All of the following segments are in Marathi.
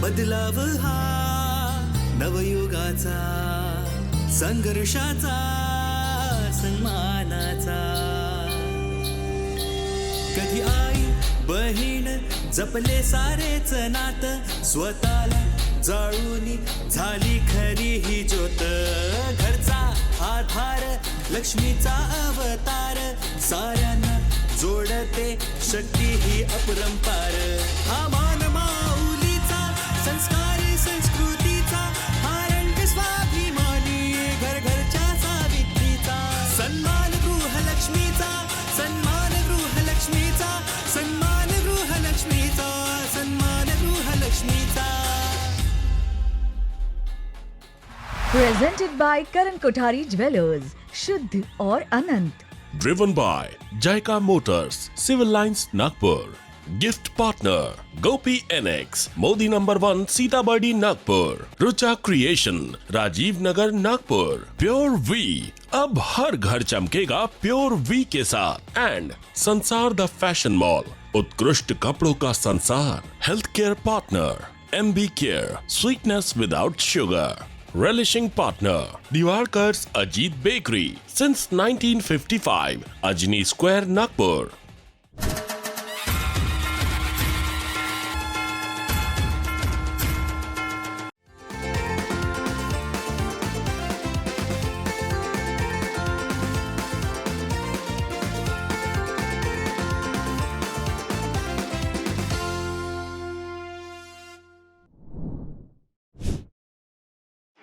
बदलाव हा नवयुगाचा, संघर्षाचा, सन्मानाचा. कधी आई बहीण जपले सारेच नात, स्वतःला जाळूनी झाली खरी ही ज्योत. घरचा आधार लक्ष्मीचा अवतार, साऱ्यांना जोडते शक्ती ही अपरंपार. हा मान माऊलीचा, संस्कारी संस्कृतीचा, हा रंग स्वाभिमानी घर घरच्या सावित्रीचा. सन्मान गृहलक्ष्मीचा, सन्मान गृहलक्ष्मीचा, सन्मान गृहलक्ष्मीचा, सन्मान गृहलक्ष्मीचा. Presented by Karan Kothari Jewelers, Shuddh और अनंत. Driven by Jaika Motors, Civil Lines, Nagpur. Gift partner Gopi NX, Modi #1, Sitabardi, Nagpur. Rucha Creation, Rajiv Nagar, Nagpur. Pure V, अब हर घर चमकेगा प्योर V के साथ. एंड संसार द फैशन मॉल, उत्कृष्ट कपड़ों का संसार. Health care partner MB Care, sweetness without sugar. Relishing partner Diwarkar's Ajit Bakery since 1955, Ajni Square, Nagpur.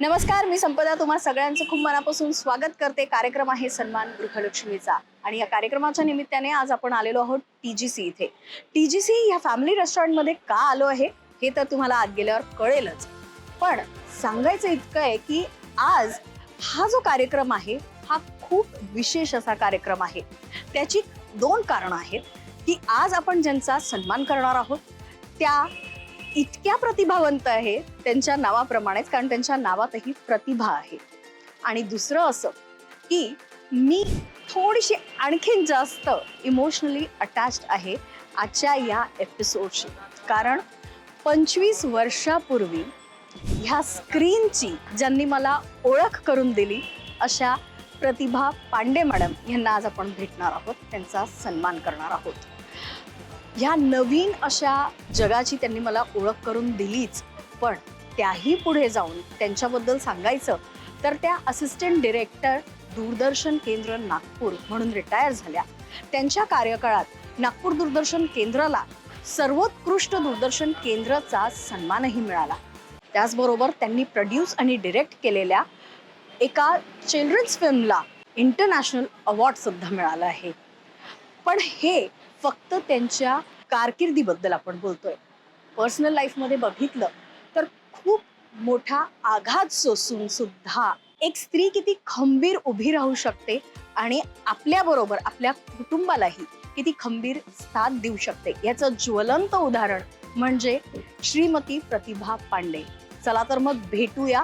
नमस्कार, मी संपदा तुम्हा सगळ्यांचं खूप मनापासून स्वागत करते. कार्यक्रम आहे सन्मान गृहलक्ष्मीचा आणि या कार्यक्रमाच्या निमित्ताने आज आपण आलेलो आहोत TGC इथे. TGC या फॅमिली रेस्टॉरंटमध्ये का आलो आहे हे तर तुम्हाला आत गेल्यावर कळेलच, पण सांगायचं इतकं आहे की आज हा जो कार्यक्रम आहे हा खूप विशेष असा कार्यक्रम आहे. त्याची दोन कारणं आहेत की आज आपण ज्यांचा सन्मान करणार आहोत त्या इतक्या प्रतिभावंत आहे त्यांच्या नावाप्रमाणेच, कारण त्यांच्या नावातही प्रतिभा आहे. आणि दुसरं असं की मी थोडीशी आणखीन जास्त इमोशनली अटॅच्ड आहे आजच्या या एपिसोडशी, कारण 25 वर्षापूर्वी ह्या स्क्रीनची ज्यांनी मला ओळख करून दिली अशा प्रतिभा पांडे मॅडम यांना आज आपण भेटणार आहोत, त्यांचा सन्मान करणार आहोत. ह्या नवीन अशा जगाची त्यांनी मला ओळख करून दिलीच, पण त्याही पुढे जाऊन त्यांच्याबद्दल सांगायचं तर त्या असिस्टंट डिरेक्टर दूरदर्शन केंद्र नागपूर म्हणून रिटायर झाल्या. त्यांच्या कार्यकाळात नागपूर दूरदर्शन केंद्राला सर्वोत्कृष्ट दूरदर्शन केंद्राचा सन्मानही मिळाला. त्याचबरोबर त्यांनी प्रोड्यूस आणि डिरेक्ट केलेल्या एका चिल्ड्रन्स फिल्मला इंटरनॅशनल अवॉर्ड सुद्धा मिळाला आहे. पण हे फक्त त्यांच्या कारकिर्दीबद्दल आपण बोलतोय. पर्सनल लाईफमध्ये बघितलं तर खूप मोठा आघात सोसून सुद्धा एक स्त्री किती खंबीर उभी राहू शकते आणि आपल्याबरोबर आपल्या कुटुंबालाही किती खंबीर साथ देऊ शकते याचं ज्वलंत उदाहरण म्हणजे श्रीमती प्रतिभा पांडे. चला तर मग भेटूया,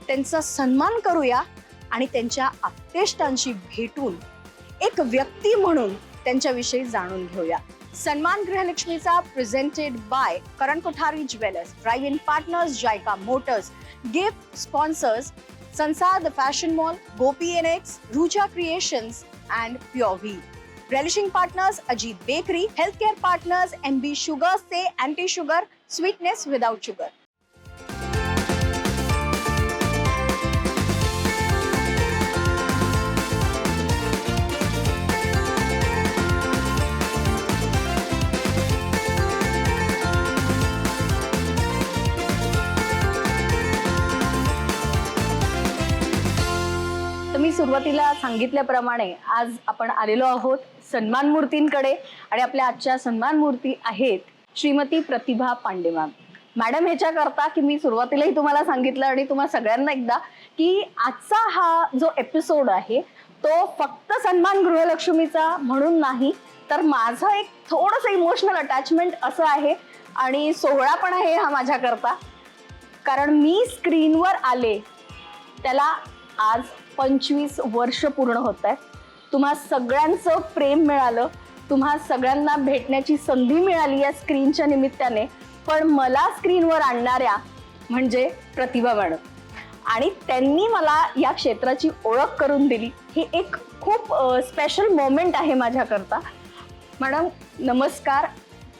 त्यांचा सन्मान करूया आणि त्यांच्या आप्तेष्टांशी भेटून एक व्यक्ती म्हणून त्यांच्याविषयी जाणून घेऊया. सन्मान गृहलक्ष्मीचा presented by Karan Kothari jewellers, drive in partners JICA motors, gift sponsors Sansar the fashion mall, Gopi NX, Rucha creations and pure V. Relishing partners Ajit bakery, health care partners MB sugar से anti sugar, sweetness without sugar. मी सुरुवातीला सांगितल्याप्रमाणे आज आपण आलेलो आहोत सन्मान मूर्तींकडे आणि आपल्या आजच्या सन्मान मूर्ती आहेत श्रीमती प्रतिभा पांडे मॅडम. ह्याच्याकरता की मी सुरुवातीलाही तुम्हाला सांगितलं आणि तुम्हा सगळ्यांना एकदा की आजचा हा जो एपिसोड आहे तो फक्त सन्मान गृहलक्ष्मीचा म्हणून नाही, तर माझं एक थोडंसं इमोशनल अटॅचमेंट असं आहे आणि सोहळा पण आहे हा माझ्याकरता, कारण मी स्क्रीनवर आले त्याला आज 25 वर्ष पूर्ण होत आहेत. तुम्हा सगळ्यांचं प्रेम मिळालं, तुम्हा सगळ्यांना भेटण्याची संधी मिळाली या स्क्रीनच्या निमित्ताने पण मला स्क्रीनवर आणणाऱ्या म्हणजे प्रतिभा मॅडम. आणि त्यांनी मला या क्षेत्राची ओळख करून दिली. ही एक खूप स्पेशल मोमेंट आहे माझ्याकरता. मॅडम नमस्कार.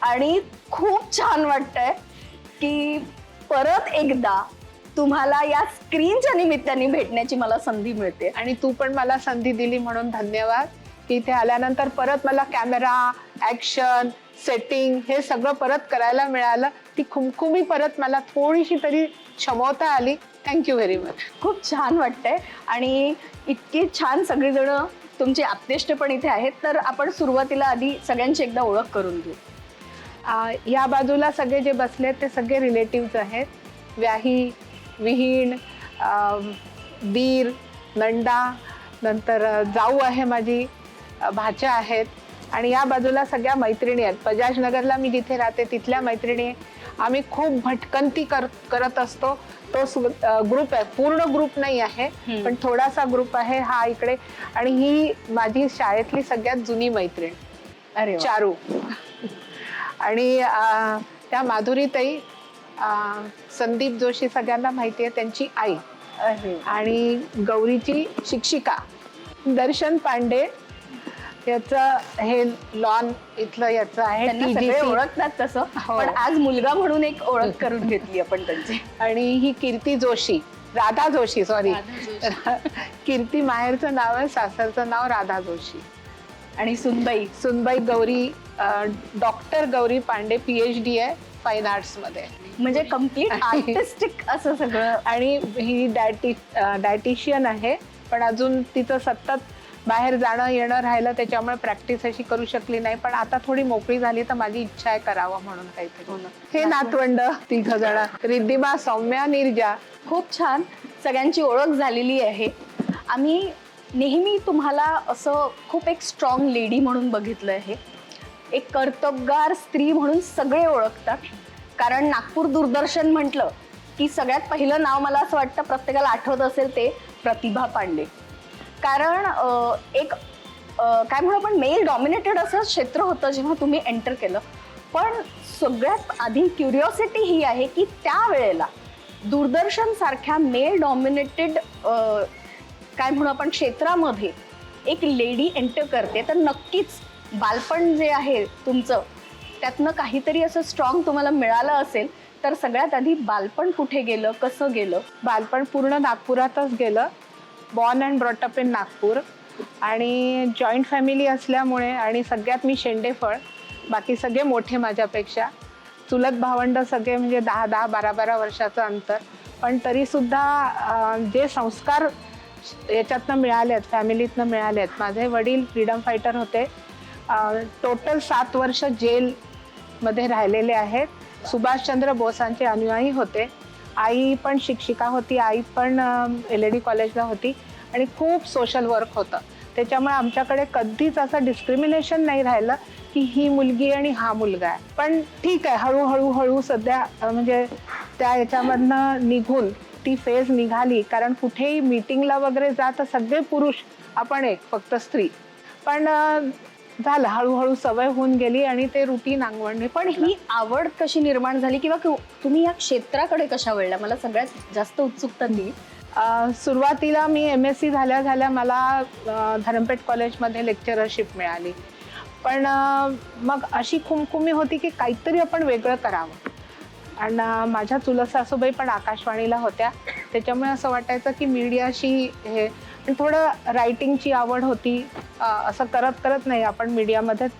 आणि खूप छान वाटतंय की परत एकदा तुम्हाला या स्क्रीनच्या निमित्ताने भेटण्याची मला संधी मिळते. आणि तू पण मला संधी दिली म्हणून धन्यवाद, की इथे आल्यानंतर परत मला कॅमेरा, ॲक्शन, सेटिंग हे सगळं परत करायला मिळालं. ती खुमखुमी परत मला थोडीशी तरी क्षमता आली. Thank you very much. खूप छान वाटतंय आणि इतकी छान सगळीजण तुमचे आप्तेष्ट पण इथे आहेत. तर आपण सुरुवातीला आधी सगळ्यांची एकदा ओळख करून घेऊ. या बाजूला सगळे जे बसले ते सगळे रिलेटिव्स आहेत. व्याही, विहीण, दीर, नंदा, नंतर जाऊ आहे माझी, भाच्या आहेत. आणि या बाजूला सगळ्या मैत्रिणी आहेत. बजाजनगरला मी जिथे राहते तिथल्या मैत्रिणी. आम्ही खूप भटकंती करत असतो. तो ग्रुप आहे, पूर्ण ग्रुप नाही आहे पण थोडासा ग्रुप आहे हा इकडे. आणि ही माझी शाळेतली सगळ्यात जुनी मैत्रीण. अरे वा. चारू. आणि त्या माधुरीताई, संदीप जोशी सगळ्यांना माहिती आहे, त्यांची आई. अरे. आणि गौरीची शिक्षिका दर्शन पांडे. याचं हे लॉन इथलं याचं आहे. त्यांना सगळे TGC. ओळखतात तसं, हो. पण आज मुलगा म्हणून एक ओळख करून घेतली आपण त्यांची. आणि ही कीर्ती जोशी, राधा जोशी, सॉरी. कीर्ती माहेरचं नाव आहे, सासरचं नाव राधा जोशी. आणि सुनबाई. सुनबाई गौरी, डॉक्टर गौरी पांडे, PhD आहे फाईन आर्ट्स मध्ये. म्हणजे कम्प्लीट आर्टिस्टिक असं सगळं. आणि ही डायटिशियन आहे, पण अजून तिचं सतत बाहेर जाणं येणं राहिलं त्याच्यामुळे प्रॅक्टिस अशी करू शकली नाही. पण आता थोडी मोकळी झाली तर माझी इच्छा आहे करावं म्हणून काहीतरी. हे नातवंड 3 जण, रिद्धिमा, सौम्या, निर्जा. खूप छान सगळ्यांची ओळख झालेली आहे. आम्ही नेहमी तुम्हाला असं खूप एक स्ट्रॉंग लेडी म्हणून बघितलं आहे. एक कर्तबगार स्त्री म्हणून सगळे ओळखतात. कारण नागपूर दूरदर्शन म्हटलं की सगळ्यात पहिलं नाव मला असं वाटतं प्रत्येकाला आठवत असेल ते प्रतिभा पांडे. कारण एक काय म्हणू आपण मेल डॉमिनेटेड असं क्षेत्र होतं जेव्हा तुम्ही एंटर केलं. पण सगळ्यात आधी क्युरिओसिटी ही आहे की त्यावेळेला दूरदर्शन सारख्या मेल डॉमिनेटेड काय म्हणू आपण क्षेत्रामध्ये एक लेडी एंटर करते, तर नक्कीच बालपण जे आहे तुमचं त्यातनं काहीतरी असं स्ट्रॉंग तुम्हाला मिळालं असेल. तर सगळ्यात आधी बालपण कुठे गेलं, कसं गेलं? बालपण पूर्ण नागपुरातच गेलं. Born and brought up in Nagpur. आणि जॉईंट फॅमिली असल्यामुळे, आणि सगळ्यात मी शेंडेफळ, बाकी सगळे मोठे माझ्यापेक्षा. चुलत भावंड सगळे म्हणजे 10-10, 12-12 वर्षाचं अंतर. पण तरीसुद्धा जे संस्कार याच्यातनं मिळाले आहेत, फॅमिलीतनं मिळाले आहेत. माझे वडील फ्रीडम फायटर होते. टोटल 7 वर्ष जेलमध्ये राहिलेले आहेत. सुभाषचंद्र बोसांचे अनुयायी होते. आई पण शिक्षिका होती. आई पण LAD कॉलेजला होती. आणि खूप सोशल वर्क होतं. त्याच्यामुळे आमच्याकडे कधीच असं डिस्क्रिमिनेशन नाही राहिलं की ही मुलगी आणि हा मुलगा आहे. पण ठीक आहे, हळूहळू सध्या म्हणजे त्या याच्यामधनं निघून ती फेज निघाली. कारण कुठेही मीटिंगला वगैरे जात सगळे पुरुष, आपण एक फक्त स्त्री. पण झालं, हळूहळू सवय होऊन गेली आणि ते रुटीन अंगवळणी. पण ही आवड कशी निर्माण झाली किंवा तुम्ही या क्षेत्राकडे कशा वळल्या? मला सगळ्यात जास्त उत्सुकता ती. सुरुवातीला मी MSc झाल्या मला धरमपेठ कॉलेजमध्ये लेक्चररशिप मिळाली. पण मग अशी खुमखुमी होती की काहीतरी आपण वेगळं करावं. आणि माझ्या चुलत सासूबाई पण आकाशवाणीला होत्या. त्याच्यामुळे असं वाटायचं की मीडियाशी हे, पण थोडं रायटिंगची आवड होती. असं करत नाही आपण मीडियामध्येच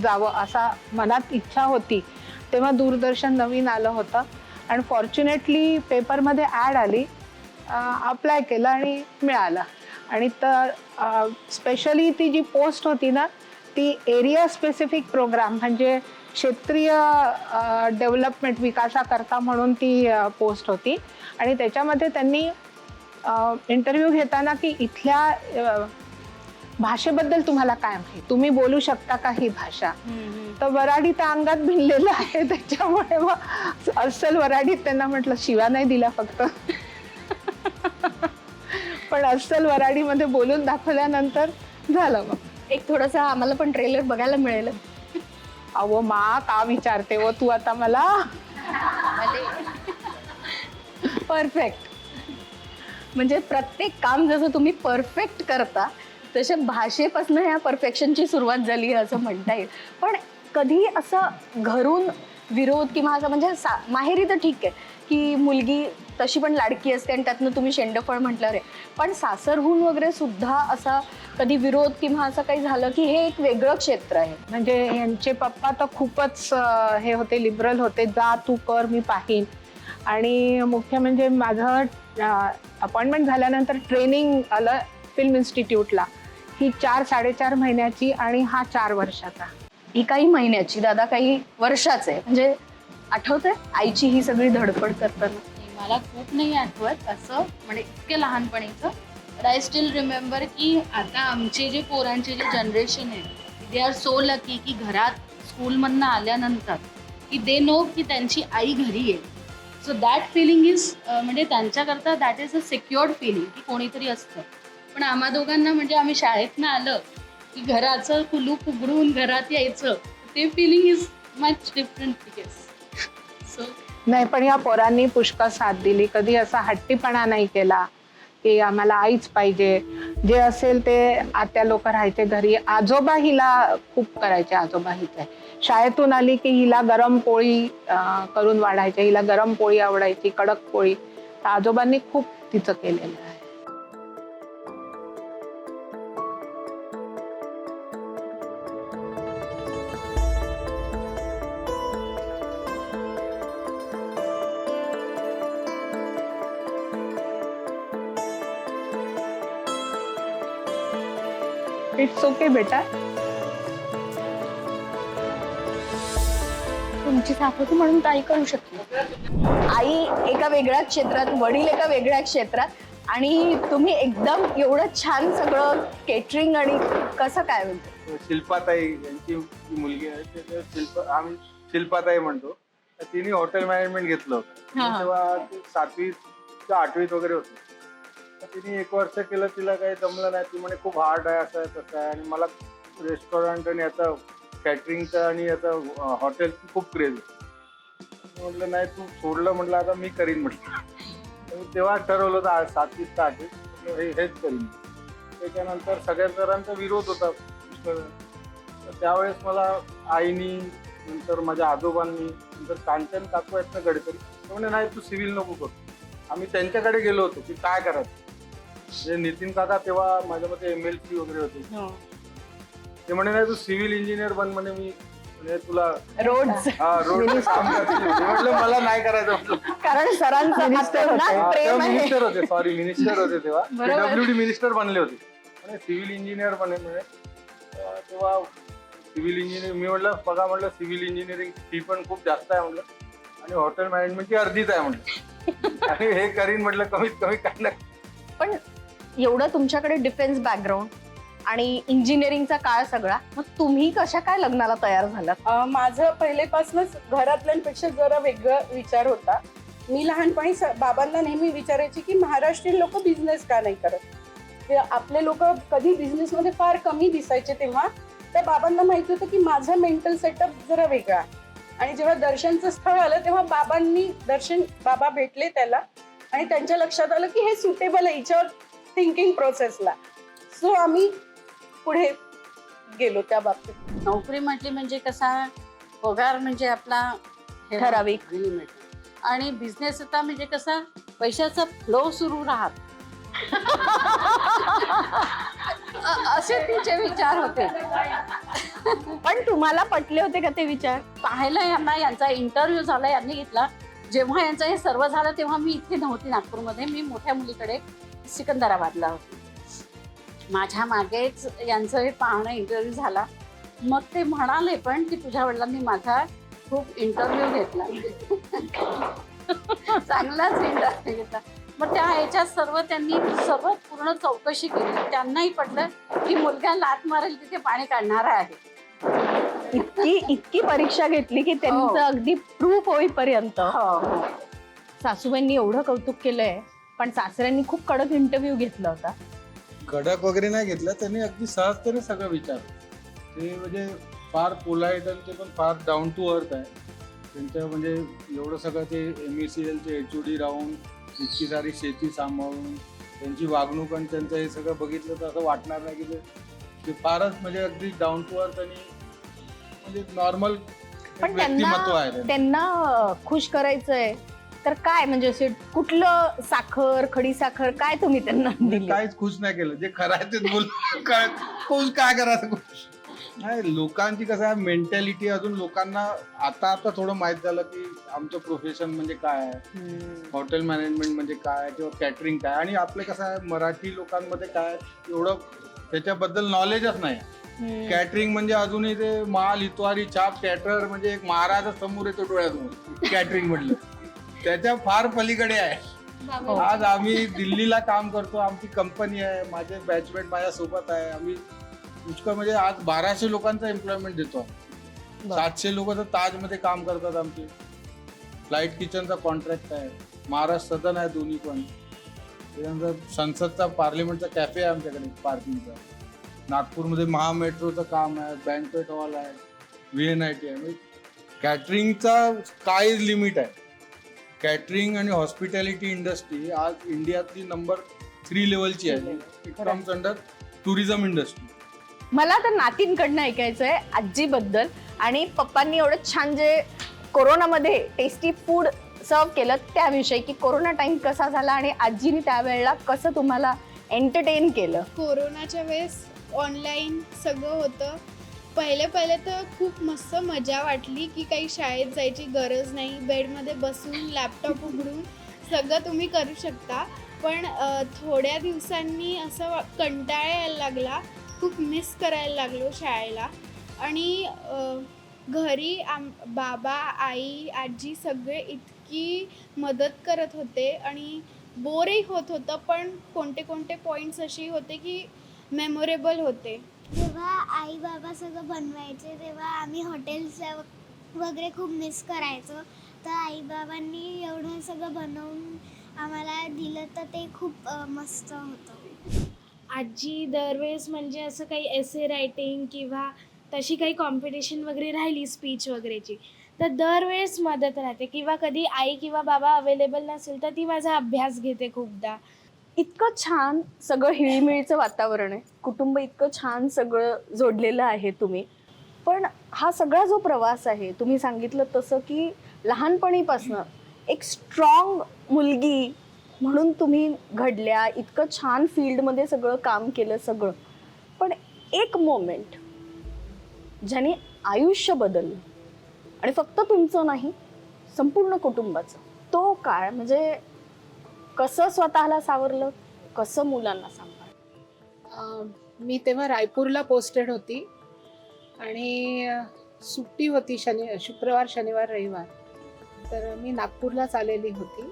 जावं असा मनात इच्छा होती. तेव्हा दूरदर्शन नवीन आलं होतं आणि फॉर्च्युनेटली पेपरमध्ये ॲड आली. अप्लाय केलं आणि मिळालं. आणि तर स्पेशली ती जी पोस्ट होती ना, ती एरिया स्पेसिफिक प्रोग्राम म्हणजे क्षेत्रीय डेव्हलपमेंट विकासाकरता म्हणून ती पोस्ट होती. आणि त्याच्यामध्ये त्यांनी इंटरव्ह्यू घेताना की इथल्या भाषेबद्दल तुम्हाला काय माहिती, तुम्ही बोलू शकता का ही भाषा? तर वराडी त्या अंगात भिनलेलं आहे. त्याच्यामुळे मग अस्सल वराडीत त्यांना म्हटलं, शिव्या नाही दिल्या फक्त, पण अस्सल वराडीमध्ये बोलून दाखवल्यानंतर झालं. मग एक थोडंसं आम्हाला पण ट्रेलर बघायला मिळेल. अहो मा, का विचारते हो तू आता मला? परफेक्ट. म्हणजे प्रत्येक काम जसं तुम्ही परफेक्ट करता तशा भाषेपासून ह्या परफेक्शनची सुरुवात झाली असं म्हणता येईल. पण कधी असं घरून विरोध किंवा असं म्हणजे माहेरी तर ठीक आहे की मुलगी तशी पण लाडकी असते आणि त्यातनं तुम्ही शेंडफळ म्हटलं रे, पण सासरहून वगैरे सुद्धा असा कधी विरोध किंवा असं काही झालं की हे एक वेगळं क्षेत्र आहे? म्हणजे यांचे पप्पा तर खूपच हे होते, लिबरल होते, जा तू कर मी पाहीन. आणि मुख्य म्हणजे माझं अपॉइंटमेंट झाल्यानंतर ट्रेनिंग आलं फिल्म इन्स्टिट्यूटला, ही 4-4.5 महिन्याची आणि हा 4 वर्षाचा. ही काही महिन्याची, दादा काही वर्षाचे. म्हणजे आठवतंय आईची ही सगळी धडपड करताना? मला खूप नाही आठवत असं, म्हणजे इतके लहानपणीचं. बट आय स्टील रिमेंबर की आता आमचे जे पोरांचे जे जनरेशन आहे, दे आर सो लकी की घरात स्कूलमधनं आल्यानंतर की दे नो की त्यांची आई घरी आहे. सो दॅट फिलिंग इज म्हणजे त्यांच्याकरता that is a secured feeling की कोणीतरी असतं. पण आम्हा दोघांना म्हणजे आम्ही शाळेतनं आलं की घराचं कुलूप उघडून घरात यायचं, ते feeling is much different guess. So नाही, पण या पोरांनी पुष्कळ साथ दिली. कधी असा हट्टीपणा नाही केला की आम्हाला आईच पाहिजे. जे असेल ते आत्या लोक राहायचे घरी. आजोबा हिला खूप करायचे. आजोबा हिचे शाळेतून आली की हिला गरम पोळी करून वाढायचे. हिला गरम पोळी आवडायची, कडक पोळी. तर आजोबांनी खूप तिचं केलेलं आहे. इट्स ओके बेटा. तुमची सासू म्हणून ताई करू शकते. आई एका वेगळ्या क्षेत्रात, वडील एका वेगळ्या क्षेत्रात, आणि तुम्ही एकदम एवढं छान सगळं केटरिंग. आणि कसं काय म्हणजे? शिल्पाताई यांची मुलगी आहे, आम्ही शिल्पाताई म्हणतो. तिने हॉटेल मॅनेजमेंट घेतलं होतं. तेव्हा 7वी ते 8वीत वगैरे होते. तिने 1 वर्ष केलं, तिला काही जमलं नाही. ती म्हणे खूप हार्ड आहे, असं आहे तसं आहे. आणि मला रेस्टॉरंट आणि याचा कॅटरिंगचं आणि याचं हॉटेलची खूप क्रेज आहे. म्हटलं नाही, तू सोडलं म्हटलं, आता मी करीन म्हटलं. तेव्हा ठरवलं होतं 7वी ते 8वी हेच करीन. त्याच्यानंतर सगळ्या जणांचा विरोध होता. तर त्यावेळेस मला आईनी, नंतर माझ्या आजोबांनी, नंतर कांचन काकू आहेत ना गडकरी, म्हणजे नाही तू सिव्हिल नको करू. आम्ही त्यांच्याकडे गेलो होतो की काय करायचं. म्हणजे नितीन काका तेव्हा माझ्या मते MLC वगैरे होते. ते म्हणे नाही तू सिव्हिल इंजिनियर बन म्हणे, मी म्हणजे तुला रोड काम करते. म्हटलं मला नाही करायचं. कारण सरांचं प्रेम आहे. मिनिस्टर होते, सॉरी मिनिस्टर होते तेव्हा, बरोबर. PWD मिनिस्टर बनले होते. आणि सिव्हिल इंजिनियर बने म्हणे. तेव्हा सिव्हिल इंजिनियर मी म्हटलं बघा, म्हटलं सिव्हिल इंजिनिअरिंग फी पण खूप जास्त आहे म्हटलं, आणि हॉटेल मॅनेजमेंटची अर्धीच आहे म्हटलं, आणि हे करीन म्हटलं कमीत कमी काय नाही. पण एवढं तुमच्याकडे डिफेन्स बॅकग्राऊंड आणि इंजिनिअरिंगचा काळ सगळा, मग तुम्ही कशा काय लग्नाला तयार झालात? माझं पहिलेपासूनच घरातल्यांपेक्षा जरा वेगळा विचार होता. मी लहानपणी बाबांना नेहमी विचारायची की महाराष्ट्रीयन लोक बिझनेस का नाही करत. ते आपले लोक कधी बिझनेसमध्ये फार कमी दिसायचे तेव्हा. तर बाबांना माहिती होतं की माझं मेंटल सेटअप जरा वेगळा. आणि जेव्हा दर्शनचं स्थळ आलं तेव्हा बाबा भेटले त्याला, आणि त्यांच्या लक्षात आलं की हे सुटेबल आहे हिच्यावर थिंकिंग प्रोसेसला. सो आम्ही पुढे गेलो त्या बाबतीत. नोकरी म्हटली म्हणजे कसा पगार म्हणजे आपला ठराविक. आणि बिझनेस होता म्हणजे कसा पैशाचा फ्लो सुरू राहत. असे तिचे विचार होते. पण तुम्हाला पटले होते का ते विचार? पाहायला यांचा इंटरव्ह्यू झाला, यांनी घेतला. जेव्हा यांचं हे सर्व झालं तेव्हा मी इथे नव्हती नागपूरमध्ये, मी मोठ्या मुलीकडे सिकंदराबादला होती. माझ्या मागेच यांचं हे पाहणं इंटरव्ह्यू झाला. मग ते म्हणाले पण की तुझ्या वडिलांनी माझा खूप इंटरव्ह्यू घेतला. चांगलाच इंटरव्ह्यू घेतला. मग त्या ह्याच्यात त्यांनी सर्व पूर्ण चौकशी केली. त्यांनाही पटलं की मुलगा लात मारेल तिथे पाणी काढणारा आहे. इतकी परीक्षा घेतली की त्यांचं अगदी प्रूफ होईपर्यंत. सासूबाईंनी एवढं कौतुक केलंय, पण सासऱ्यांनी खूप कडक इंटरव्ह्यू घेतला होता. कडक वगैरे नाही घेतला त्यांनी, अगदी सहजतेने सगळं विचारलं. ते म्हणजे फार पोलाइट आणि ते पण फार डाऊन टू अर्थ आहे. त्यांचं म्हणजे एवढं सगळं ते MECL चे HOD राहून इतकी सारी शेती सांभाळून त्यांची वागणूक आणि त्यांचं हे सगळं बघितलं तर असं वाटणार नाही की ते फारच म्हणजे अगदी डाऊन टू अर्थ आणि म्हणजे नॉर्मल पण व्यक्तिमत्व आहे त्यांचं. त्यांना खुश करायचंय तर काय म्हणजे असे कुठलं साखर खडी साखर काय तुम्ही त्यांना दिली? काहीच खुश नाही केलं, जे खरं आहे तेच बोल. काय खुश काय करायचं? नाही, लोकांची कसं आहे मेंटॅलिटी, अजून लोकांना आता थोडं माहित झालं की आमचं प्रोफेशन म्हणजे काय आहे, हॉटेल मॅनेजमेंट म्हणजे काय किंवा कॅटरिंग काय, आणि आपलं कसं आहे मराठी लोकांमध्ये काय एवढं त्याच्याबद्दल नॉलेजच नाही. कॅटरिंग म्हणजे अजूनही ते माल इतवारी छाप कॅटरर म्हणजे एक महाराज समोर येतो डोळ्यासमोर कॅटरिंग म्हटलं, त्याच्या फार पलीकडे आहे. आज आम्ही दिल्लीला काम करतो, आमची कंपनी आहे, माझे बॅचमेट माझ्या सोबत आहे, आम्ही पुष्कळ म्हणजे आज 1200 लोकांचा एम्प्लॉयमेंट देतो. 700 लोक तर ताजमध्ये काम करतात आमचे. फ्लाईट किचनचा कॉन्ट्रॅक्ट आहे, महाराष्ट्र सदन आहे दोन्ही पण, त्याच्यानंतर संसदचा पार्लिमेंटचा कॅफे आहे आमच्याकडे पार्किंगचा, नागपूरमध्ये महामेट्रोचं काम आहे, बँक्वेट हॉल आहे, VNIT आहे. म्हणजे कॅटरिंगचा काय लिमिट आहे. कॅटरिंग आणि हॉस्पिटॅलिटी इंडस्ट्री आज इंडियातली नंबर 3 लेवलची आहे. It comes under tourism industry. मला तर नातींकडनं ऐकायचंय आजीबद्दल, आणि पप्पांनी एवढं छान जे कोरोनामध्ये टेस्टी फूड सर्व केलं त्याविषयी, की कोरोना टाइम कसा झाला आणि आजीने त्यावेळेला कसं तुम्हाला एंटरटेन केलं. कोरोनाच्या वेळेस ऑनलाईन सगळं होतं. पहिले तर खूप मस्त मजा वाटली की काही शाळेत जायची गरज नाही, बेडमध्ये बसून लॅपटॉप उघडून सगळं तुम्ही करू शकता. पण थोड्या दिवसांनी असं कंटाळा यायला लागला, खूप मिस करायला लागलो शाळेला. आणि घरी बाबा आई आजी सगळे इतकी मदत करत होते आणि बोरही होत होतं, पण कोणते पॉईंट्स असे होते की मेमोरेबल होते. जेव्हा आई बाबा सगळं बनवायचे तेव्हा आम्ही हॉटेल्स वगैरे खूप मिस करायचो. तर आई बाबांनी एवढं सगळं बनवून आम्हाला दिलं तर ते खूप मस्त होतं. आजी दरवेळेस म्हणजे असं काही एसे रायटिंग किंवा तशी काही कॉम्पिटिशन वगैरे राहिली स्पीच वगैरेची तर दरवेळेस मदत राहते, किंवा कधी आई किंवा बाबा अवेलेबल नसेल तर ती माझा अभ्यास घेते खूपदा. इतकं छान सगळं हिळीमिळीचं वातावरण आहे, कुटुंब इतकं छान सगळं जोडलेलं आहे तुम्ही. पण हा सगळा जो प्रवास आहे तुम्ही सांगितलं तसं की लहानपणीपासनं एक स्ट्रॉंग मुलगी म्हणून तुम्ही घडल्या, इतकं छान फील्डमध्ये सगळं काम केलं सगळं. पण एक मोमेंट ज्याने आयुष्य बदललं, आणि फक्त तुमचं नाही संपूर्ण कुटुंबाचं, तो काळ म्हणजे कसं स्वतःला सावरलं, कसं मुलांना सांभाळलं? मी तेव्हा रायपूरला पोस्टेड होती आणि सुट्टी होती शुक्रवार शनिवार रविवार. तर मी नागपूरलाच आलेली होती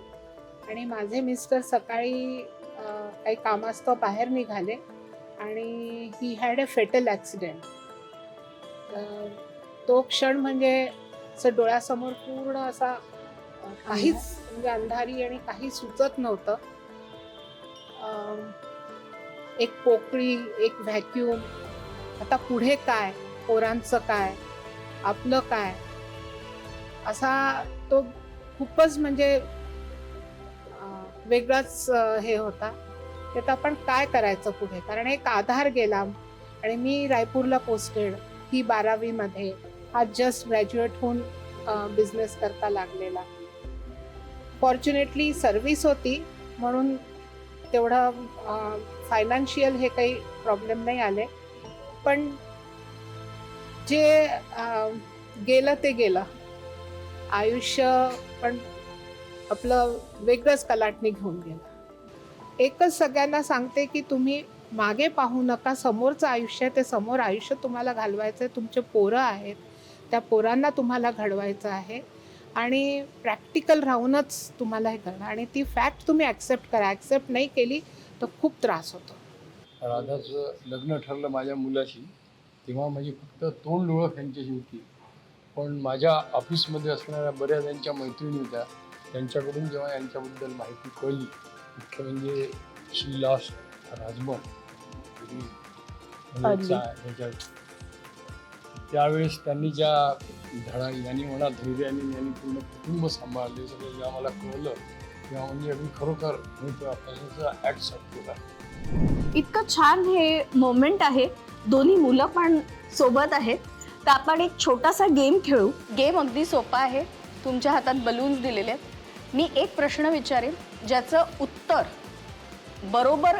आणि माझे मिस्टर सकाळी काही कामास्तव बाहेर निघाले आणि he had a fatal accident. तो क्षण म्हणजे असं डोळ्यासमोर पूर्ण असा काहीच म्हणजे अंधारी आणि काही सुचत नव्हतं. एक पोकळी, एक व्हॅक्यूम, आता पुढे काय, पोरांचं काय, आपलं काय, असा तो खूपच म्हणजे वेगळाच हे होता. त्यात आपण काय करायचं पुढे, कारण एक आधार गेला. आणि मी रायपूरला पोस्टेड, ही 12वी मध्ये, हा जस्ट ग्रॅज्युएट होऊन बिझनेस करता लागलेला. फॉर्च्युनेटली सर्व्हिस होती म्हणून तेवढं फायनान्शियल हे काही प्रॉब्लेम नाही आले. पण जे गेलं ते गेलं. आयुष्य पण आपलं वेगळंच कलाटणी घेऊन गेलं. एकच सगळ्यांना सांगते की तुम्ही मागे पाहू नका, समोरचं आयुष्य आहे ते समोर आयुष्य तुम्हाला घालवायचं आहे. तुमचे पोरं आहेत, त्या पोरांना तुम्हाला घडवायचं आहे आणि प्रॅक्टिकल राहूनच तुम्हाला हे करणं. आणि ती फॅक्ट तुम्ही ॲक्सेप्ट करा. ॲक्सेप्ट नाही केली तर खूप त्रास होतो. राधाचं लग्न ठरलं माझ्या मुलाशी, तेव्हा माझी फक्त तोंड ओळख यांच्याशी होती. पण माझ्या ऑफिसमध्ये असणाऱ्या बऱ्याच यांच्या मैत्रिणी होत्या, त्यांच्याकडून जेव्हा यांच्याबद्दल माहिती कळली, मुख्य म्हणजे श्रीलास राजमन ह्याच्या, त्यावेळेस त्यांनी ज्या धडा यांनी म्हणा धैर्याने यांनी पूर्ण कुटुंब सांभाळले, सगळं जे आम्हाला कळलं तेव्हा म्हणजे मी खरोखर मी त्यापासूनचा ॲक्ट केला. इतकं छान हे मोमेंट आहे, दोन्ही मुलं पण सोबत आहेत. तर आपण एक छोटासा गेम खेळू. गेम अगदी सोपा आहे. तुमच्या हातात बलून्स दिलेले आहेत. मी एक प्रश्न विचारेन, ज्याचं उत्तर बरोबर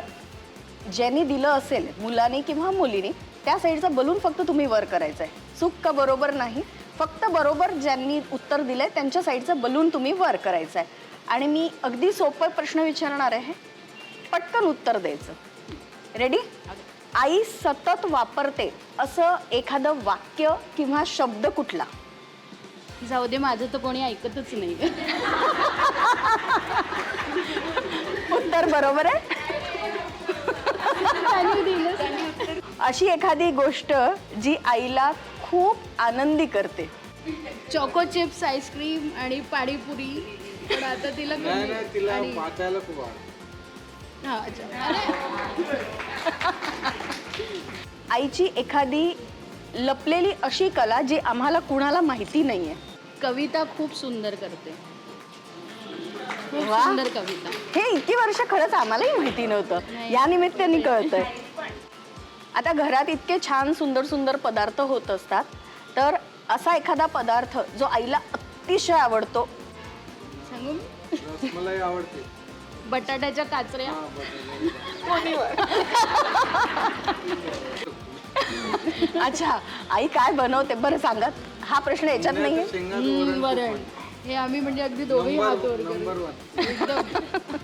ज्यांनी दिलं असेल, मुलाने किंवा मुलीने, त्या साईडचं बलून फक्त तुम्ही वर करायचं आहे. चूक का बरोबर नाही, फक्त बरोबर ज्यांनी उत्तर दिलंय त्यांच्या साईडचं बलून तुम्ही वर करायचं आहे. आणि मी अगदी सोपा प्रश्न विचारणार आहे, पटकन उत्तर द्यायचं. रेडी? आई सतत वापरते असं एखादं वाक्य किंवा शब्द कुठला? जाऊ दे, माझं तर कोणी ऐकतच नाही. उत्तर बरोबर आहे. अशी एखादी गोष्ट जी आईला खूप आनंदी करते. चॉको चिप्स, आईस्क्रीम आणि पाणीपुरी. पण आता तिला नाही तिला आणि- वाचायला खूप आवडतं. हा, अच्छा. अरे, आईची एखादी लपलेली अशी कला जी आम्हाला कुणाला माहिती नाहीये. कविता खूप सुंदर करते. खूप वा. सुंदर कविता. हे इतकी वर्ष खरंच आम्हालाही माहिती नव्हतं, नाही. या निमित्ताने कळतंय. आता घरात इतके छान सुंदर सुंदर पदार्थ होत असतात, तर असा एखादा पदार्थ जो आईला अतिशय आवडतो. सांगू मी? रसमलाई आवडते. बटाट्याच्या काचऱ्या. हा, बटाटे. अच्छा, आई काय बनवते बरं सांगत? हा प्रश्न याच्यात नाहीये. शेंगाचं वरण वरण. हे आम्ही म्हणजे अगदी दोघेही हात वर नंबर करू. 1. एकदम.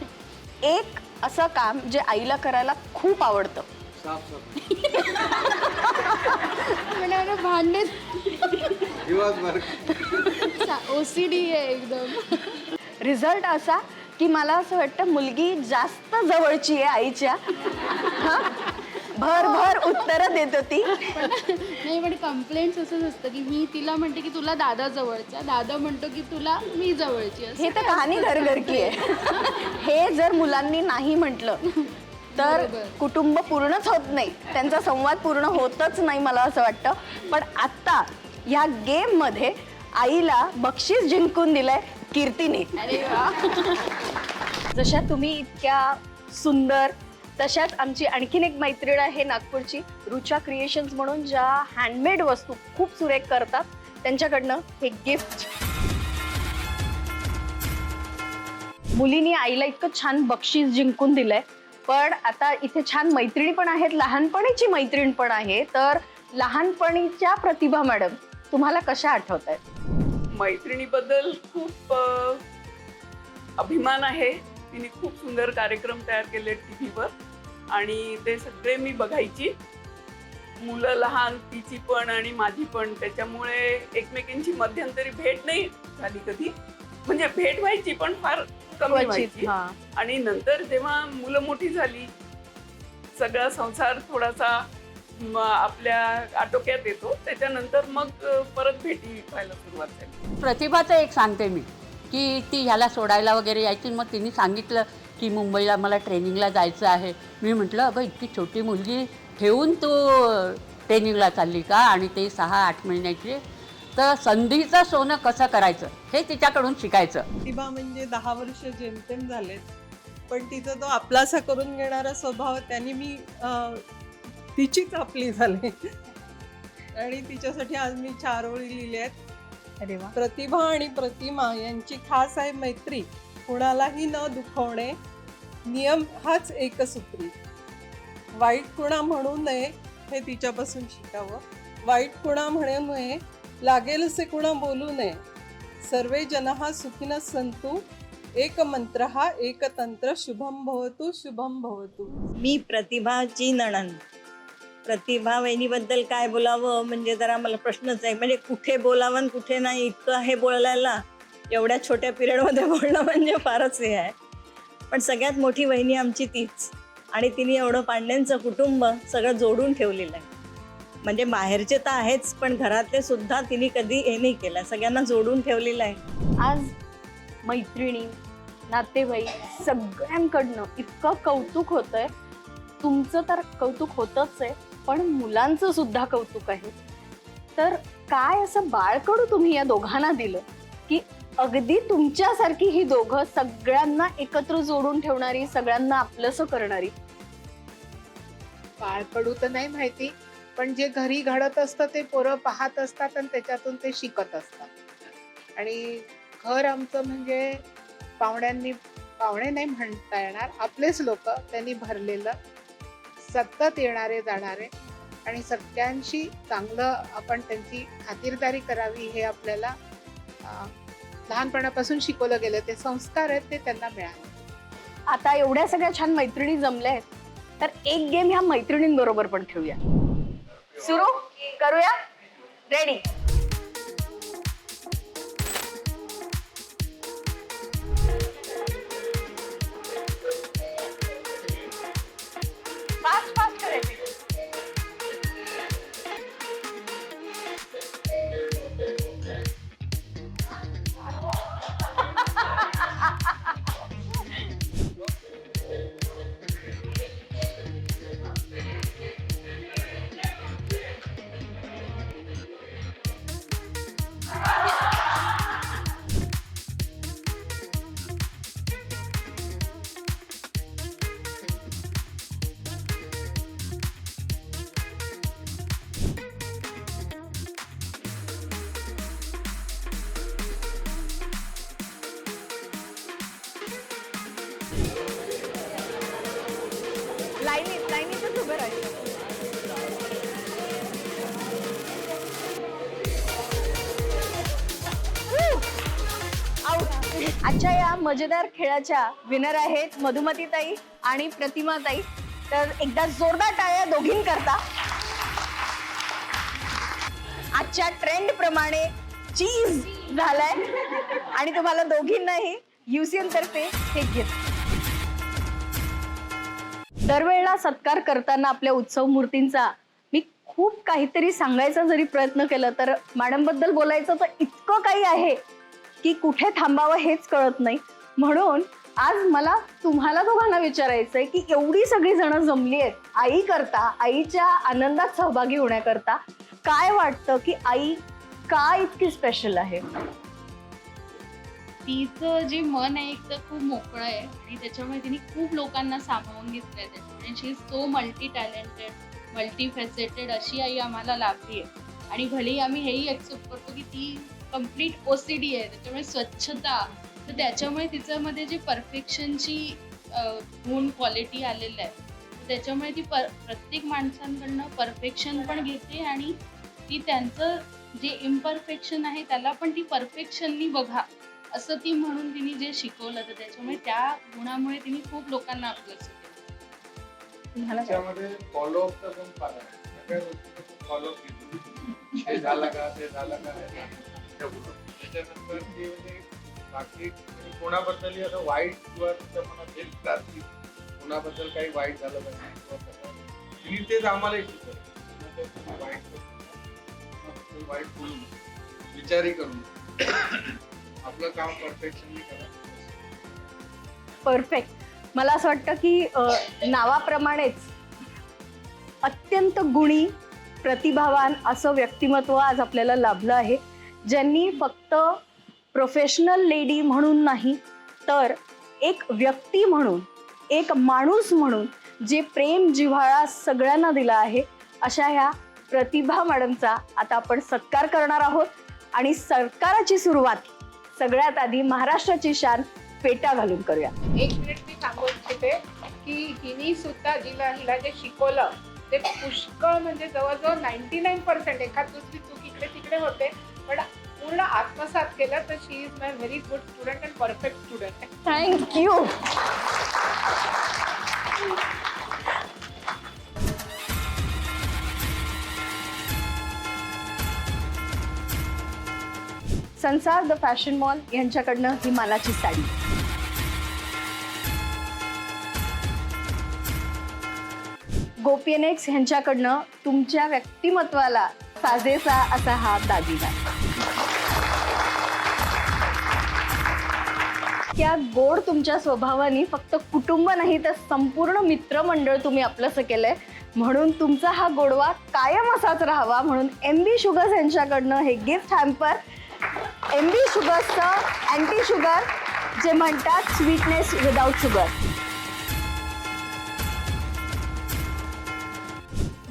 एक असं काम जे आईला करायला खूप आवडतं. साफ म्हणजे भांडे. दिवसभर. OCD आहे एकदम. रिझल्ट असा की मला असं वाटतं मुलगी जास्त जवळची आहे आईच्या. हा, भर उत्तरं देत होती. नाही, पण कंप्लेंट्स असंच असतं की मी तिला म्हणते की तुला दादा जवळचा, दादा म्हणतो की तुला मी जवळची. असं हे तर कहाणी घरघरकी आहे. हे जर मुलांनी नाही म्हटलं तर बरोबर. कुटुंब पूर्णच होत नाही, त्यांचा संवाद पूर्ण होतच नाही मला असं वाटतं. पण आत्ता या गेम मध्ये आईला बक्षीस जिंकून दिलंय कीर्तीने. अरे वा. जशा तुम्ही इतक्या सुंदर, तशाच आमची आणखीन एक मैत्रीण आहे नागपूरची, रुचा क्रिएशन्स म्हणून, ज्या हँडमेड वस्तू खूप सुरेख करतात. त्यांच्याकडनं हे गिफ्ट. मुलींनी आईला इतकं छान बक्षीस जिंकून दिलंय. पण आता इथे छान मैत्रिणी पण आहेत, लहानपणीची मैत्रीण पण आहे. तर लहानपणीच्या प्रतिभा मॅडम तुम्हाला कशा आठवत आहेत? मैत्रिणीबद्दल खूप अभिमान आहे. तिने खूप सुंदर कार्यक्रम तयार केले टीव्हीवर आणि ते सगळे मी बघायची. मुलं लहान, तिची पण आणि माझी पण, त्याच्यामुळे एकमेकींची मध्यंतरी भेट नाही झाली कधी. म्हणजे भेट व्हायची पण फार कमी व्हायची. आणि नंतर जेव्हा मुलं मोठी झाली, सगळा संसार थोडासा आपल्या आटोक्यात येतो, त्याच्यानंतर मग परत भेटी व्हायला सुरुवात झाली. प्रतिभाचं एक सांगते मी की ती ह्याला सोडायला वगैरे यायची. मग तिने सांगितलं की मुंबईला मला ट्रेनिंगला जायचं आहे. मी म्हटलं अगं इतकी छोटी मुलगी ठेवून तू ट्रेनिंगला चालली का, आणि ते 6-8 महिन्याची. तर संधीचं सोनं कसं करायचं हे तिच्याकडून शिकायचं. प्रतिभा म्हणजे 10 वर्ष जेमतेम झालेत, पण तिचा तो आपलासा करून घेणारा स्वभाव त्यांनी मी तिचीच आपली झाले. आणि तिच्यासाठी आज मी 4 ओळी लिहिल्या आहेत. अरे वा. प्रतिभा आणि प्रतिमा यांची खास आहे मैत्री, कुणालाही न दुखवणे, नियम हाच एकसूत्री. वाईट कुणा म्हणू नये हे तिच्यापासून शिकावं. वाईट कुणा म्हणू नये, लागेल असे कुणा बोलू नये. सर्वे जनहा सुखिनः सन्तु, एक मंत्र हा एक तंत्र, शुभम भवतु शुभम भवतु. मी प्रतिभाची नणंद. प्रतिभा वहिनीबद्दल काय बोलावं म्हणजे जरा मला प्रश्नच आहे. म्हणजे कुठे बोलावं आणि कुठे नाही इतकं आहे बोलायला. एवढ्या छोट्या पिरियडमध्ये बोलणं म्हणजे फारच हे आहे. पण सगळ्यात मोठी वहिनी आमची तीच. आणि तिने एवढं पांड्यांचं कुटुंब सगळं जोडून ठेवलेलं आहे. म्हणजे बाहेरचे तर आहेच, पण घरातले सुद्धा तिने कधी हे नाही केलं, सगळ्यांना जोडून ठेवलेलं आहे. आज मैत्रिणी, नातेवाईक सगळ्यांकडनं इतकं कौतुक होतंय. तुमचं तर कौतुक होतच आहे, पण मुलांचं सुद्धा कौतुक आहे. तर काय असं बाळकडू तुम्ही या दोघांना दिलं की अगदी तुमच्यासारखी ही दोघं सगळ्यांना एकत्र जोडून ठेवणारी, सगळ्यांना आपलंसं करणारी. बाळकडू तर नाही माहिती, पण जे घरी घडत असतं ते पोरं पाहत असतात आणि त्याच्यातून ते शिकत असतात. आणि घर आमचं म्हणजे पाहुणे नाही म्हणता येणार, आपलेच लोक त्यांनी भरलेलं, सतत येणारे जाणारे, आणि सगळ्यांशी चांगलं आपण त्यांची खातिरदारी करावी हे आपल्याला लहानपणापासून शिकवलं गेलं. ते संस्कार आहेत ते त्यांना मिळाले. आता एवढ्या सगळ्या छान मैत्रिणी जमल्या आहेत, तर एक गेम ह्या मैत्रिणींबरोबर पण खेळूया. सुरू करूया. रेडी? फास्ट फास्ट करायची. लाईनीतच उभे राहायचं. आजच्या या मजेदार खेळाच्या विनर आहेत मधुमतीताई आणि प्रतिमाताई. तर एकदा जोरदार टाळ्या दोघींकरता. आजच्या ट्रेंड प्रमाणे चीज झालाय आणि तुम्हाला दोघींनाही UCN तर्फे हे गिफ्ट. दरवेळेला सत्कार करताना आपल्या उत्सव मूर्तींचा मी खूप काहीतरी सांगायचा जरी प्रयत्न केला, तर मॅडम बद्दल बोलायचं तर इतकं काही आहे की कुठे थांबावं हेच कळत नाही. म्हणून आज मला तुम्हाला दोघांना विचारायचंय की एवढी सगळी जण जमली आहेत आई करता, आईच्या आनंदात सहभागी होण्याकरता, काय वाटतं की आई का इतकी स्पेशल आहे? तिचं जे मन आहे एक तर खूप मोकळं आहे आणि त्याच्यामुळे तिने खूप लोकांना सामावून घेतलंय. त्याच्यामुळे she is so multi talented, multi faceted अशी आई आम्हाला लाभली आहे. आणि भलेही आम्ही हेही एक्सेप्ट करतो की ती कम्प्लीट OCD आहे, त्याच्यामुळे स्वच्छता, तर त्याच्यामुळे तिच्यामध्ये जे परफेक्शनची गुण क्वालिटी आलेलं आहे, त्याच्यामुळे ती प्रत्येक माणसांकडनं परफेक्शन पण घेते आणि ती त्यांचं जे इम्परफेक्शन आहे त्याला पण ती परफेक्शननी बघा असं ती म्हणून तिने जे शिकवलं, तर त्याच्यामुळे त्या गुणामुळे तिने खूप लोकांना आपलंसं केलं. त्याच्यामध्ये फॉलोअपचा पण फार आहे. सगळ्या गोष्टी फॉलोअप घेतो, हे झालं का, ते झालं का, त्याच्यानंतर ती म्हणजे बाकी कोणाबद्दल असं वाईट किंवा तिच्या मनात हेच की कोणाबद्दल काही वाईट झालं पाहिजे, तिने तेच आम्हालाही शिकवलं. वाईट बोलून विचारही करून आपलं काम परफेक्शनली करा. परफेक्ट. मला असं वाटतं की नावाप्रमाणेच अत्यंत गुणी, प्रतिभावान असं व्यक्तिमत्व आज आपल्याला लाभलं आहे, ज्यांनी फक्त प्रोफेशनल लेडी म्हणून नाही, तर एक व्यक्ती म्हणून, एक माणूस म्हणून जे प्रेम जिव्हाळा सगळ्यांना दिला आहे, अशा ह्या प्रतिभा मॅडमचा आता आपण सत्कार करणार आहोत. आणि सत्काराची सुरुवात सगळ्यात आधी महाराष्ट्राची शान पेटा घालून करूया. 1 मिनिट मी सांगू इच्छिते की हिनी सुद्धा हिला जे शिकवलं ते पुष्कळ, म्हणजे जवळजवळ 99%, एखाद दुसरी चूक इकडे तिकडे होते, पण पूर्ण आत्मसात केलं. तर she is my very good student and perfect student. Thank you. Sansar the fashion mall यांच्याकडनं ही मानाची साडी. गोपीएनएक्स यांच्याकडनं तुमच्या व्यक्तिमत्वाला साजेसा असा हा दागिना. त्या गोड तुमच्या स्वभावाने फक्त कुटुंब नाही तर संपूर्ण मित्रमंडळ तुम्ही आपलंसं केलंय, म्हणून तुमचा हा गोडवा कायम असाच राहावा म्हणून MB शुगर्स यांच्याकडनं हे गिफ्ट हॅम्पर MB शुगर्सचं अँटी शुगर, जे म्हणतात स्वीटनेस विदाउट शुगर.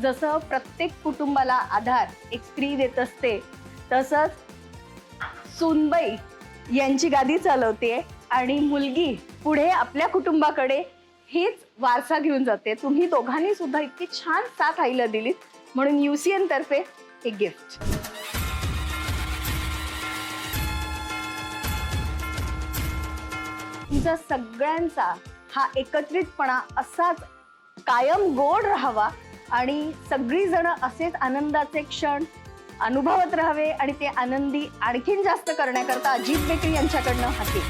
जसं प्रत्येक कुटुंबाला आधार एक स्त्री देत असते, तसंच सूनबाई यांची गादी चालवते आणि मुलगी पुढे आपल्या कुटुंबाकडे हीच वारसा घेऊन जाते. तुम्ही दोघांनी सुद्धा इतकी छान साथ आईला दिलीत, म्हणून UCN तर्फे एक गिफ्ट. तुमचा सगळ्यांचा हा एकत्रितपणा असाच कायम गोड राहावा आणि सगळीजण असेच आनंदाचे क्षण अनुभवत राहावे आणि ते आनंदी आणखीन जास्त करण्याकरता अजित बेकरी यांच्याकडनं हाती.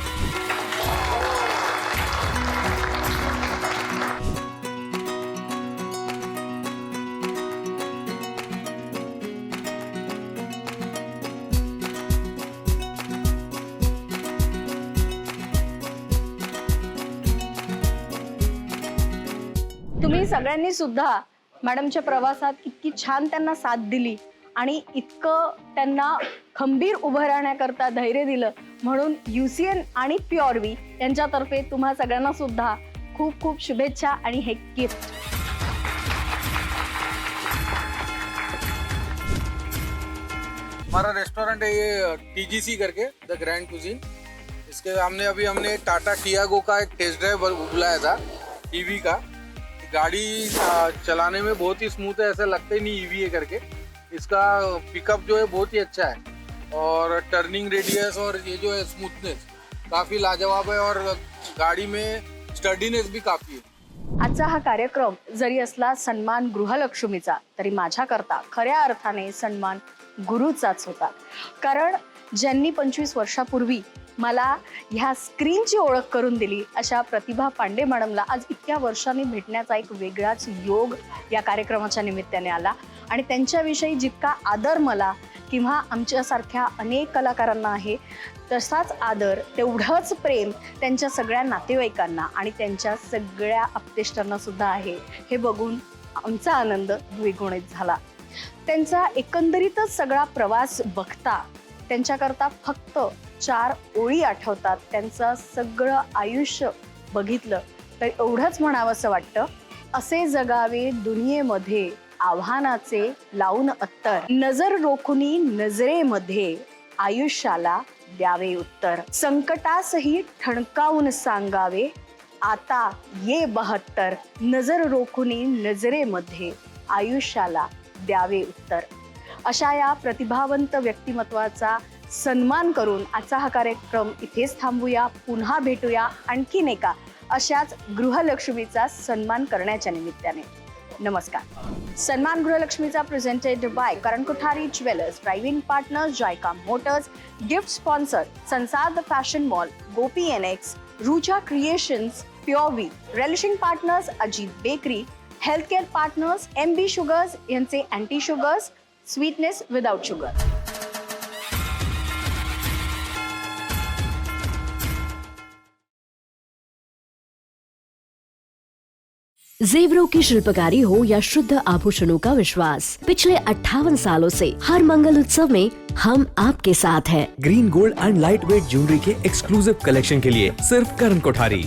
तुम्ही सगळ्यांनी सुद्धा मॅडमच्या प्रवासात इतकी छान त्यांना साथ दिली आणि इतकं त्यांना खंबीर उभं राहण्याकरता धैर्य दिलं, म्हणून UCN आणि प्युअरवी यांच्यातर्फे तुम्हा सगळ्यांना सुद्धा खूप खूप शुभेच्छा आणि हे गिफ्ट. हमारा रेस्टोरेंट है ये TGC करके, द ग्रैंड कुजीन. इसके हमने टाटा टियागो का एक टेस्ट ड्राइव बुलाया था EV का. गाड़ी चलाने में बहुत ही स्मूथ है, ऐसा लगता ही नहीं EV है करके. इसका पिकअप जो है बहुत ही अच्छा है और टर्निंग रेडियस और ये जो है स्मूथनेस काफ़ी लाजवाब है और गाड़ी में स्टडीनेस भी काफ़ी है. आजचा हा कार्यक्रम जरी असला सन्मान गृहलक्ष्मीचा, तरी माझ्याकरता खऱ्या अर्थाने सन्मान गुरुचाच होता. कारण ज्यांनी 25 वर्षापूर्वी मला ह्या स्क्रीनची ओळख करून दिली अशा प्रतिभा पांडे मॅडमला आज इतक्या वर्षांनी भेटण्याचा एक वेगळाच योग या कार्यक्रमाच्या निमित्ताने आला. आणि त्यांच्याविषयी जितका आदर मला किंवा आमच्यासारख्या अनेक कलाकारांना आहे, तसाच आदर, तेवढंच प्रेम त्यांच्या सगळ्या नातेवाईकांना आणि त्यांच्या सगळ्या आप्तेष्टांना सुद्धा आहे. हे बघून आमचा आनंद द्विगुणित झाला. त्यांचा एकंदरीतच सगळा प्रवास बघता त्यांच्याकरता फक्त 4 ओळी आठवतात. त्यांचं सगळं आयुष्य बघितलं तर एवढंच म्हणावंसं वाटतं, असे जगावे दुनियेमध्ये आव्हानाचे लावून अत्तर, नजर रोखुनी नजरेमध्ये आयुष्याला द्यावे उत्तर, संकटासही ठणकावून सांगावे आता ये 72, नजर रोखुनी नजरेमध्ये आयुष्याला द्यावे उत्तर. अशा या प्रतिभावंत व्यक्तिमत्वाचा सन्मान करून आजचा हा कार्यक्रम इथेच थांबूया. पुन्हा भेटूया आणखीन एका अशाच गृहलक्ष्मीचा सन्मान करण्याच्या निमित्ताने. नमस्कार. सन्मान गृहलक्ष्मीचा presented by Karan Kothari jewellers, driving partners JICA motors, gift sponsor Sansar the fashion mall, Gopi NX, Rucha creations, प्युअरवी, relishing partners Ajit bakery, healthcare partners MB sugars यांचे anti sugars, sweetness without sugar. जेवरों की शिल्पकारी हो या शुद्ध आभूषणों का विश्वास, पिछले 58 सालों से हर मंगल उत्सव में हम आपके साथ हैं. Green gold and light weight jewellery के एक्सक्लूसिव कलेक्शन के लिए सिर्फ करण कोठारी.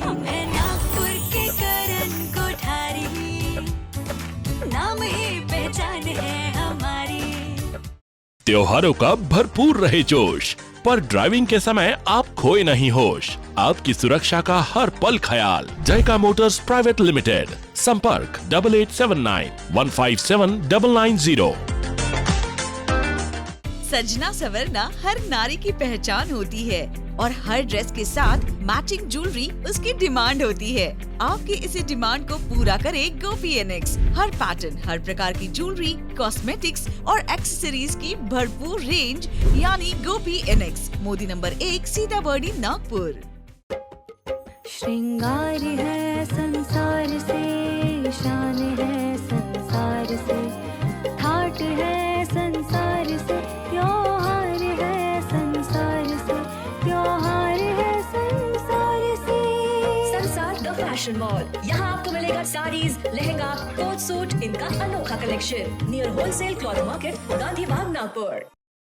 त्योहारों का भरपूर रहे जोश, पर ड्राइविंग के समय आप खोए नहीं होश. आपकी सुरक्षा का हर पल ख्याल. Jayka motors private limited. संपर्क 8879 157 990. सजना सवरना हर नारी की पहचान होती है और हर ड्रेस के साथ मैचिंग ज्वेलरी उसकी डिमांड होती है. आपकी इसी डिमांड को पूरा करे गोपी NX. हर पैटर्न, हर प्रकार की ज्वेलरी, कॉस्मेटिक्स और एक्सेसरीज की भरपूर रेंज, यानी गोपी NX, मोदी नंबर 1, सीताबर्डी, नागपुर. श्रृंगार है संसार से, शान है संसार से, ठाट है संसार से, त्योहार है संसार से, त्योहार है संसार से. संसार द फैशन मॉल, यहाँ आपको मिलेगा साड़ीज, लहंगा, कोट सूट, इनका अनोखा collection. Near wholesale cloth market, Gandhi बाग, नागपुर.